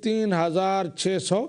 3630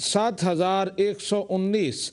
7119,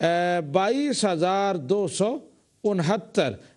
22269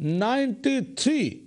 93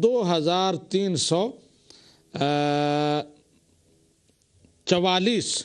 2344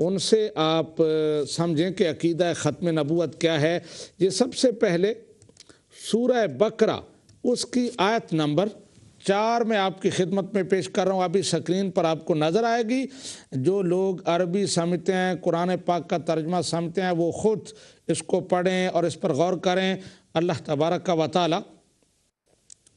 ان سے آپ سمجھیں کہ عقیدہ ختم نبوت کیا ہے۔ یہ سب سے پہلے سورہ بقرہ اس کی آیت نمبر 4 میں آپ کی خدمت میں پیش کر رہا ہوں، ابھی سکرین پر آپ کو نظر آئے گی۔ جو لوگ عربی سمجھتے ہیں، قرآن پاک کا ترجمہ سمجھتے ہیں، وہ خود اس کو پڑھیں اور اس پر غور کریں۔ اللہ تبارک و تعالی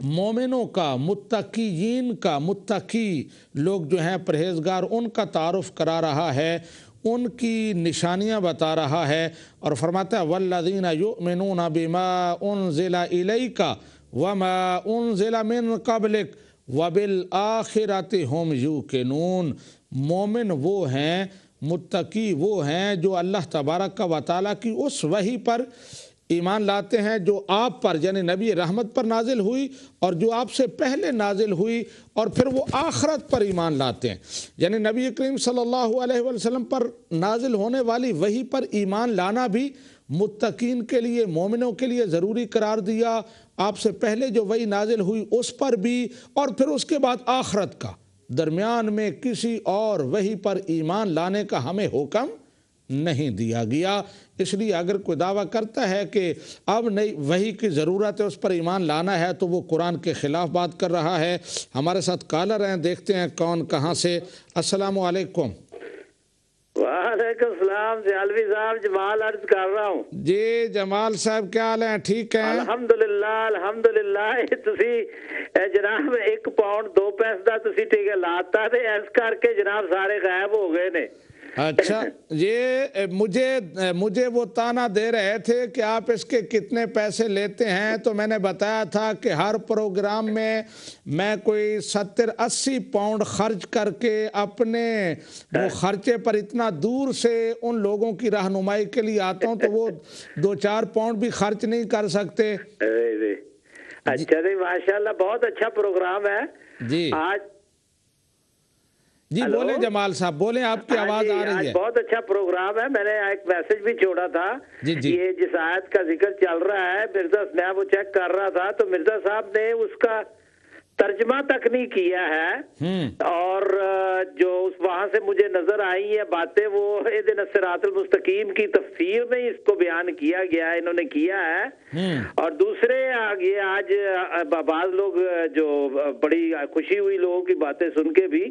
مومنوں کا، متقین کا، متقی لوگ جو ہیں پرہیزگار، ان کا تعارف کرا رہا ہے، ان کی نشانیاں بتا رہا ہے، اور فرماتا ہے والذین یؤمنون بما انزل الیک وما انزل من قبلک وبالآخرۃ هم یوقنون۔ مومن وہ ہیں، متقی وہ ہیں جو اللہ تبارک و تعالیٰ کی اس وحی پر ایمان لاتے ہیں جو آپ پر یعنی نبی رحمت پر نازل ہوئی اور جو آپ سے پہلے نازل ہوئی، اور پھر وہ آخرت پر ایمان لاتے ہیں، یعنی نبی کریم صلی اللہ علیہ وسلم پر نازل ہونے والی وحی پر ایمان لانا بھی متقین کے لیے، مومنوں کے لیے ضروری قرار دیا۔ آپ سے پہلے جو وحی نازل ہوئی اس پر بھی، اور پھر اس کے بعد آخرت کا، درمیان میں کسی اور وحی پر ایمان لانے کا ہمیں حکم نہیں دیا گیا۔ اس لیے اگر کوئی دعویٰ کرتا ہے کہ اب نئی وحی کی ضرورت ہے، اس پر ایمان لانا ہے، تو وہ قرآن کے خلاف بات کر رہا ہے۔ ہمارے ساتھ کالر ہیں، دیکھتے ہیں کون کہاں سے۔ السلام علیکم۔ وعلیکم السلام جالوی صاحب، جمال عرض کر رہا ہوں جی جمال صاحب، کیا حال ہیں؟ ٹھیک ہیں؟ الحمدللہ الحمدللہ۔ تسی جناب 1 پاؤنڈ 2 پیسے دا تسی ٹیکا لاتا تے اس کر کے جناب سارے غائب ہو گئے نے۔ اچھا، یہ مجھے وہ تانا دے رہے تھے کہ آپ اس کے کتنے پیسے لیتے ہیں، تو میں نے بتایا تھا کہ ہر پروگرام میں کوئی 70-80 پاؤنڈ خرچ کر کے اپنے وہ خرچے پر اتنا دور سے ان لوگوں کی رہنمائی کے لیے آتا ہوں، تو وہ 2-4 پاؤنڈ بھی خرچ نہیں کر سکتے۔ اچھا جی، ماشاءاللہ، بہت اچھا پروگرام ہے جی جی بولیں جمال صاحب، بولیں، آپ کی آواز آ رہی ہے۔ بہت اچھا پروگرام ہے، میں نے ایک میسج بھی چھوڑا تھا۔ یہ جس آیت کا ذکر چل رہا ہے، مرزا میں وہ چیک کر رہا تھا، تو مرزا صاحب نے اس کا ترجمہ تک نہیں کیا ہے، اور جو وہاں سے مجھے نظر آئی ہیں باتیں، وہ اہدنا الصراط المستقیم کی تفسیر میں اس کو بیان کیا گیا ہے، انہوں نے کیا ہے۔ اور دوسرے یہ آج بعض لوگ جو بڑی خوشی ہوئی لوگوں کی باتیں سن کے بھی،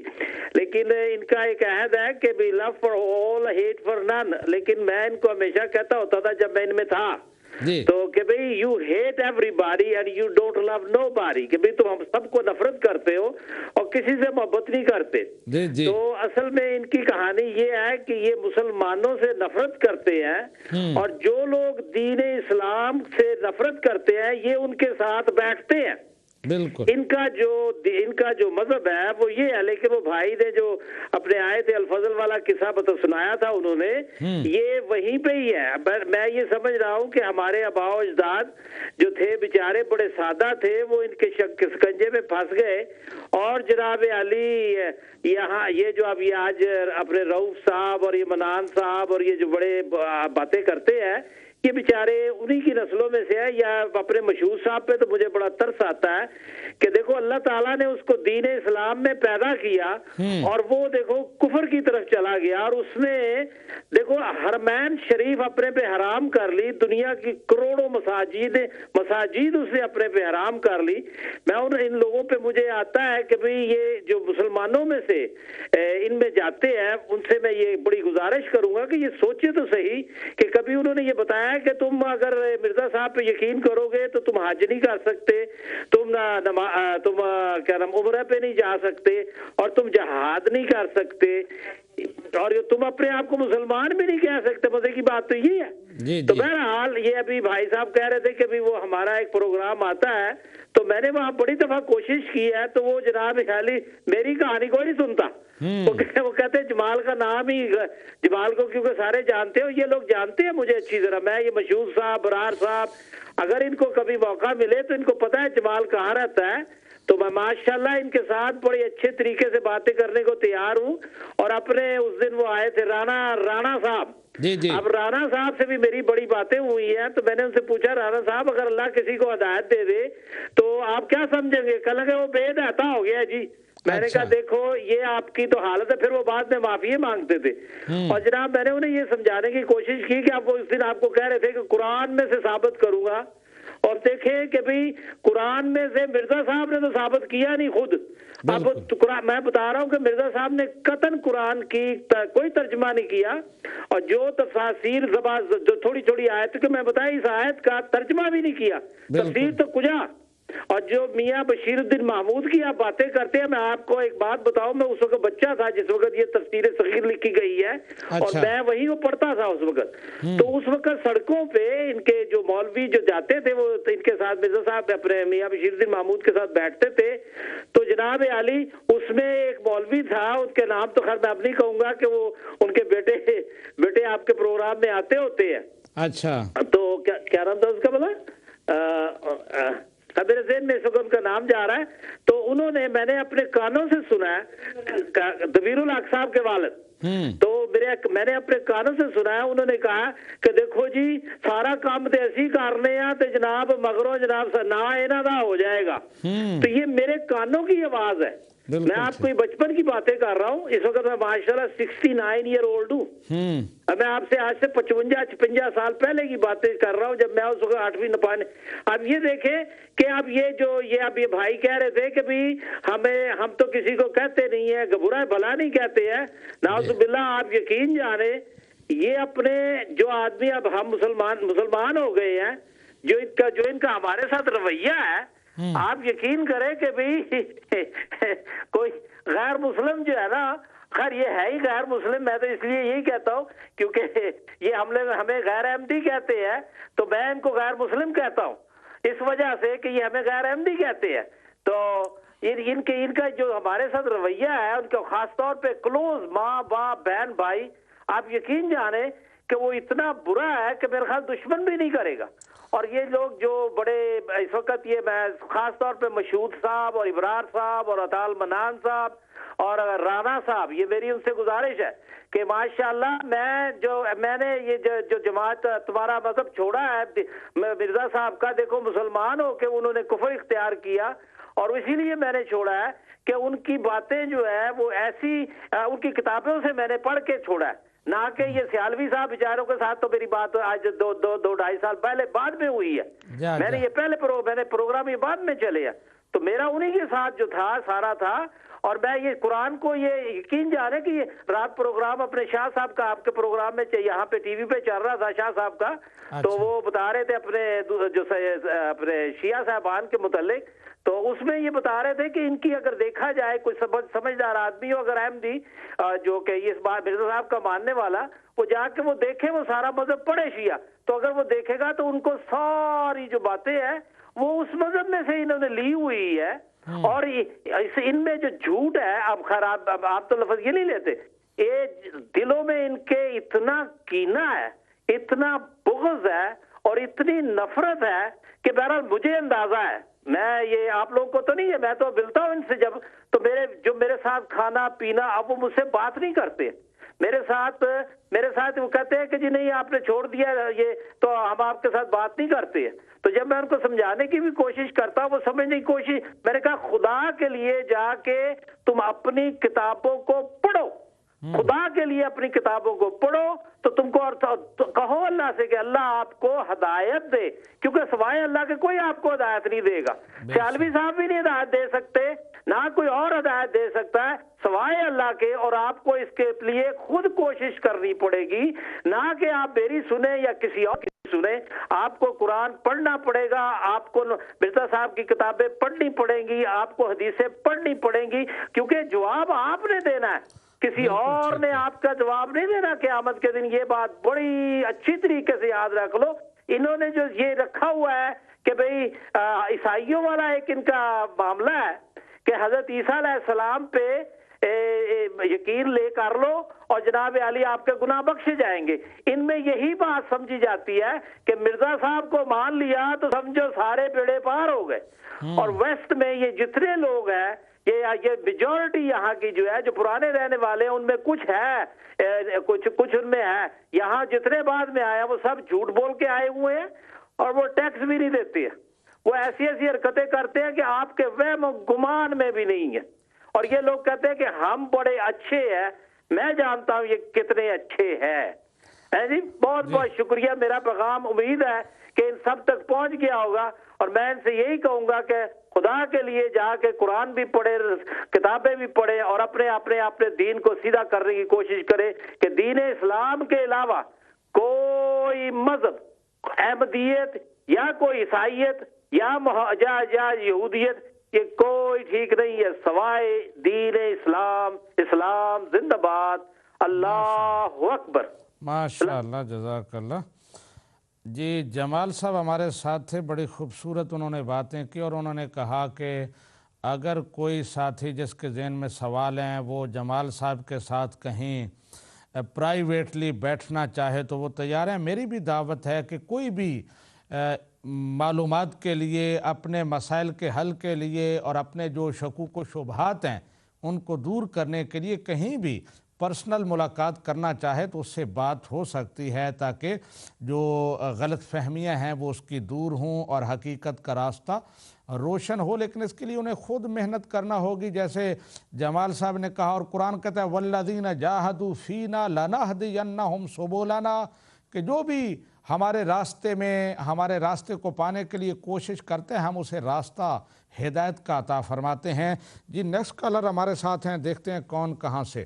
لیکن ان کا ایک عہد ہے کہ بھی love for all hate for none, لیکن میں ان کو ہمیشہ کہتا ہوتا تھا جب میں ان میں تھا تو کہ بھئی you hate everybody and you don't love nobody, کہ بھئی تم ہم سب کو نفرت کرتے ہو اور کسی سے محبت نہیں کرتے۔ تو اصل میں ان کی کہانی یہ ہے کہ یہ مسلمانوں سے نفرت کرتے ہیں، اور جو لوگ دین اسلام سے نفرت کرتے ہیں یہ ان کے ساتھ بیٹھتے ہیں۔ بالکل ان کا جو مذہب ہے وہ یہ ہے، لیکن وہ بھائی نے جو اپنے آئے تھے الفضل والا قصہ سنایا تھا انہوں نے، یہ وہیں پہ ہی ہے۔ میں یہ سمجھ رہا ہوں کہ ہمارے آباء و اجداد جو تھے بیچارے بڑے سادہ تھے، وہ ان کے شکنجے میں پھنس گئے، اور جناب علی یہاں یہ جو اب یہ آج اپنے رؤوف صاحب اور یہ منان صاحب اور یہ جو بڑے باتیں کرتے ہیں، یہ بیچارے انہی کی نسلوں میں سے ہے۔ یا اپنے مشہور صاحب پہ تو مجھے بڑا ترس آتا ہے کہ دیکھو اللہ تعالیٰ نے اس کو دین اسلام میں پیدا کیا، اور وہ دیکھو کفر کی طرف چلا گیا، اور اس نے دیکھو حرمین شریف اپنے پہ حرام کر لی، دنیا کی کروڑوں مساجد اس نے اپنے پہ حرام کر لی۔ میں ان لوگوں پہ مجھے آتا ہے کہ بھئی یہ جو مسلمانوں میں سے ان میں جاتے ہیں، ان سے میں یہ بڑی گزارش کروں گا کہ یہ سوچے تو صحیح کہ کبھی انہوں نے یہ بتایا کہ تم اگر مرزا صاحب پہ یقین کرو گے تو تم حج نہیں کر سکتے، تم کیا نام عمرہ پہ نہیں جا سکتے، اور تم جہاد نہیں کر سکتے، اور تم اپنے آپ کو مسلمان بھی نہیں کہہ سکتے۔ مزے کی بات تو یہ ہے۔ تو بہرحال یہ ابھی بھائی صاحب کہہ رہے تھے کہ وہ ہمارا ایک پروگرام آتا ہے، تو میں نے وہاں بڑی دفعہ کوشش کی ہے، تو وہ جناب خیالی میری کہانی کوئی نہیں سنتا۔ وہ کہتے ہیں جمال کا نام ہی، جمال کو کیونکہ سارے جانتے ہو، یہ لوگ جانتے ہیں مجھے اچھی طرح، میں یہ مشہور صاحب، برار صاحب، اگر ان کو کبھی موقع ملے تو ان کو پتا ہے جمال کہاں رہتا ہے، تو میں ماشاءاللہ ان کے ساتھ بڑے اچھے طریقے سے باتیں کرنے کو تیار ہوں۔ اور اپنے اس دن وہ آئے تھے رانا صاحب، اب رانا صاحب سے بھی میری بڑی باتیں ہوئی ہیں، تو میں نے ان سے پوچھا رانا صاحب اگر اللہ کسی کو ہدایت دے دے تو آپ کیا سمجھیں گے؟ کل کہ وہ بے ہدایتا ہو گیا جی۔ میں نے کہا دیکھو یہ آپ کی تو حالت ہے. پھر وہ بعد میں معافی مانگتے تھے. اور جناب میں نے انہیں یہ سمجھانے کی کوشش کی کہ وہ اس دن آپ کو کہہ رہے تھے کہ قرآن میں سے ثابت کروں گا, اور دیکھیں کہ بھئی قرآن میں سے مرزا صاحب نے تو ثابت کیا نہیں خود. اب میں بتا رہا ہوں کہ مرزا صاحب نے قطعاً قرآن کی کوئی ترجمہ نہیں کیا, اور جو تفاسیر جو تھوڑی تھوڑی آیت کہ میں بتایا اس آیت کا ترجمہ بھی نہیں کیا, تفسیر تو کجا. اور جو میاں بشیر الدین محمود کی آپ باتیں کرتے ہیں, میں آپ کو ایک بات بتاؤں, میں اس وقت بچہ تھا جس وقت یہ تفسیر صغیر لکھی گئی ہے, اور میں وہیں وہ پڑھتا تھا اس وقت. تو اس وقت سڑکوں پہ ان کے جو مولوی جو جاتے تھے وہ ان کے ساتھ مرزا صاحب اپنے میاں بشیر الدین محمود کے ساتھ بیٹھتے تھے. تو جناب علی اس میں ایک مولوی تھا, ان کے نام تو خیر میں اب نہیں کہوں گا کہ وہ ان کے بیٹے آپ کے پروگرام میں آتے ہوتے ہیں. اچھا تو کیا نام تھا اس کا بلا, میرے ذہن میں اس وقت ان کا نام جا رہا ہے. تو انہوں نے, میں نے اپنے کانوں سے سنا ہے, دبیر الحق صاحب کے والد, تو میں نے اپنے کانوں سے سنا ہے, انہوں نے کہا کہ دیکھو جی سارا کام تو ایسی کرنے ہیں تو جناب مگروں جناب نہ انہاں دا ہو جائے گا. تو یہ میرے کانوں کی آواز ہے, میں آپ کو بچپن کی باتیں کر رہا ہوں. اس وقت میں ماشاءاللہ 69 ایئر اولڈ ہوں. میں آپ سے آج سے 55-56 سال پہلے کی باتیں کر رہا ہوں, جب میں اس وقت 8ویں نپانے. اب یہ دیکھیں کہ اب یہ بھائی کہہ رہے تھے کہ بھی ہم تو کسی کو کہتے نہیں ہیں, برا بھلا نہیں کہتے ہیں. نعوذ باللہ, آپ یقین جانے یہ اپنے جو آدمی اب ہم مسلمان ہو گئے ہیں, جو ان کا ہمارے ساتھ رویہ ہے, آپ یقین کریں کہ بھی کوئی غیر مسلم جو ہے نا, خیر یہ ہے ہی غیر مسلم, میں تو اس لیے یہی کہتا ہوں کیونکہ یہ ہمیں غیر احمدی کہتے ہیں, تو میں ان کو غیر مسلم کہتا ہوں اس وجہ سے کہ یہ ہمیں غیر احمدی کہتے ہیں. تو ان کا جو ہمارے ساتھ رویہ ہے, ان کا خاص طور پہ کلوز ماں باپ بہن بھائی, آپ یقین جانیں کہ وہ اتنا برا ہے کہ میرے خیال دشمن بھی نہیں کرے گا. اور یہ لوگ جو بڑے اس وقت, یہ میں خاص طور پہ مشہود صاحب اور ابرار صاحب اور اطال منان صاحب اور رانا صاحب, یہ میری ان سے گزارش ہے کہ ماشاءاللہ میں نے یہ جو جماعت تمہارا مذہب چھوڑا ہے مرزا صاحب کا, دیکھو مسلمان ہو کے انہوں نے کفر اختیار کیا, اور اسی لیے میں نے چھوڑا ہے کہ ان کی باتیں جو ہے وہ ایسی, ان کی کتابوں سے میں نے پڑھ کے چھوڑا ہے, نہ کہ یہ سیالوی صاحب بیچاروں کے ساتھ تو میری بات آج 2-2.5 سال پہلے بعد میں ہوئی ہے. میں نے یہ میں نے پروگرام یہ بعد میں چلے ہیں, تو میرا انہی کے ساتھ جو تھا سارا تھا. اور میں یہ قرآن کو یہ یقین جانے کہ یہ رات پروگرام اپنے شاہ صاحب کا آپ کے پروگرام میں یہاں پہ ٹی وی پہ چل رہا تھا شاہ صاحب کا, تو وہ بتا رہے تھے اپنے شیعہ صاحبان کے متعلق. تو اس میں یہ بتا رہے تھے کہ ان کی اگر دیکھا جائے کوئی سمجھدار آدمی ہو, اگر احمدی جو کہ اس بات مرزا صاحب کا ماننے والا, وہ جا کے وہ دیکھے, وہ سارا مذہب پڑھے شیعہ, تو اگر وہ دیکھے گا تو ان کو ساری جو باتیں ہیں وہ اس مذہب میں سے انہوں نے لی ہوئی ہے. اور ان میں جو جھوٹ ہے, اب خیر آپ تو لفظ یہ نہیں لیتے, یہ دلوں میں ان کے اتنا کینہ ہے, اتنا بغض ہے اور اتنی نفرت ہے کہ بہرحال مجھے اندازہ ہے, میں یہ آپ لوگوں کو تو نہیں ہے, میں تو ملتا ہوں ان سے جب, تو میرے ساتھ کھانا پینا, اب وہ مجھ سے بات نہیں کرتے میرے ساتھ وہ کہتے ہیں کہ جی نہیں آپ نے چھوڑ دیا یہ, تو ہم آپ کے ساتھ بات نہیں کرتے ہیں. تو جب میں ان کو سمجھانے کی بھی کوشش کرتا ہوں, وہ سمجھنے کی کوشش, میں نے کہا خدا کے لیے جا کے تم اپنی کتابوں کو پڑھو, خدا کے لیے اپنی کتابوں کو پڑھو, تو تم کو اور کہو اللہ سے کہ اللہ آپ کو ہدایت دے, کیونکہ سوائے اللہ کے کوئی آپ کو ہدایت نہیں دے گا. سیالوی صاحب بھی نہیں ہدایت دے سکتے, نہ کوئی اور ہدایت دے سکتا ہے سوائے اللہ کے, اور آپ کو اس کے لیے خود کوشش کرنی پڑے گی, نہ کہ آپ میری سنیں یا کسی اور کی سنیں. آپ کو قرآن پڑھنا پڑے گا, آپ کو مرزا صاحب کی کتابیں پڑھنی پڑیں گی, آپ کو حدیثیں پڑھنی پڑیں گی, کیونکہ جواب آپ نے دینا ہے, کسی اور نے آپ کا جواب نہیں دینا قیامت کے دن. یہ بات بڑی اچھی طریقے سے یاد رکھ لو. انہوں نے جو یہ رکھا ہوا ہے کہ بھئی عیسائیوں والا ایک ان کا معاملہ ہے کہ حضرت عیسیٰ علیہ السلام پہ یقین لے کر لو اور جناب علی آپ کے گناہ بخشے جائیں گے. ان میں یہی بات سمجھی جاتی ہے کہ مرزا صاحب کو مان لیا تو سمجھو سارے بیڑے پار ہو گئے. اور ویسٹ میں یہ جتنے لوگ ہیں, یہ میجورٹی یہاں کی جو ہے, جو پرانے رہنے والے ہیں, ان میں کچھ ہے, کچھ ان میں ہے. یہاں جتنے بعد میں آیا وہ سب جھوٹ بول کے آئے ہوئے ہیں, اور وہ ٹیکس بھی نہیں دیتے ہیں. وہ ایسی حرکتیں کرتے ہیں کہ آپ کے وہم و گمان میں بھی نہیں ہے. اور یہ لوگ کہتے ہیں کہ ہم بڑے اچھے ہیں، میں جانتا ہوں یہ کتنے اچھے ہیں جی۔ بہت بہت شکریہ، میرا پیغام امید ہے کہ ان سب تک پہنچ گیا ہوگا، اور میں ان سے یہی کہوں گا کہ خدا کے لیے جا کے قرآن بھی پڑھے، کتابیں بھی پڑھے، اور اپنے دین کو سیدھا کرنے کی کوشش کرے کہ دین اسلام کے علاوہ کوئی مذہب، احمدیت یا کوئی عیسائیت یا یہودیت، یہ کوئی ٹھیک نہیں ہے سوائے دین اسلام۔ اسلام زندہ باد، اللہ اکبر۔ ماشاءاللہ، جزاک اللہ۔ جی جمال صاحب ہمارے ساتھ تھے، بڑی خوبصورت انہوں نے باتیں کی، اور انہوں نے کہا کہ اگر کوئی ساتھی جس کے ذہن میں سوال ہیں وہ جمال صاحب کے ساتھ کہیں پرائیویٹلی بیٹھنا چاہے تو وہ تیار ہیں۔ میری بھی دعوت ہے کہ کوئی بھی معلومات کے لیے، اپنے مسائل کے حل کے لیے، اور اپنے جو شکوک و شبہات ہیں ان کو دور کرنے کے لیے کہیں بھی پرسنل ملاقات کرنا چاہے تو اس سے بات ہو سکتی ہے، تاکہ جو غلط فہمیاں ہیں وہ اس کی دور ہوں اور حقیقت کا راستہ روشن ہو۔ لیکن اس کے لیے انہیں خود محنت کرنا ہوگی، جیسے جمال صاحب نے کہا، اور قرآن کہتا ہے وَالَّذِينَ جَاهَدُوا فِينَا لَنَهْدِيَنَّهُمْ سُبُلَنَا، کہ جو بھی ہمارے راستے میں، ہمارے راستے کو پانے کے لیے کوشش کرتے ہیں، ہم اسے راستہ ہدایت کا عطا فرماتے ہیں۔ جی نیکسٹ کالر ہمارے ساتھ ہیں، دیکھتے ہیں کون کہاں سے۔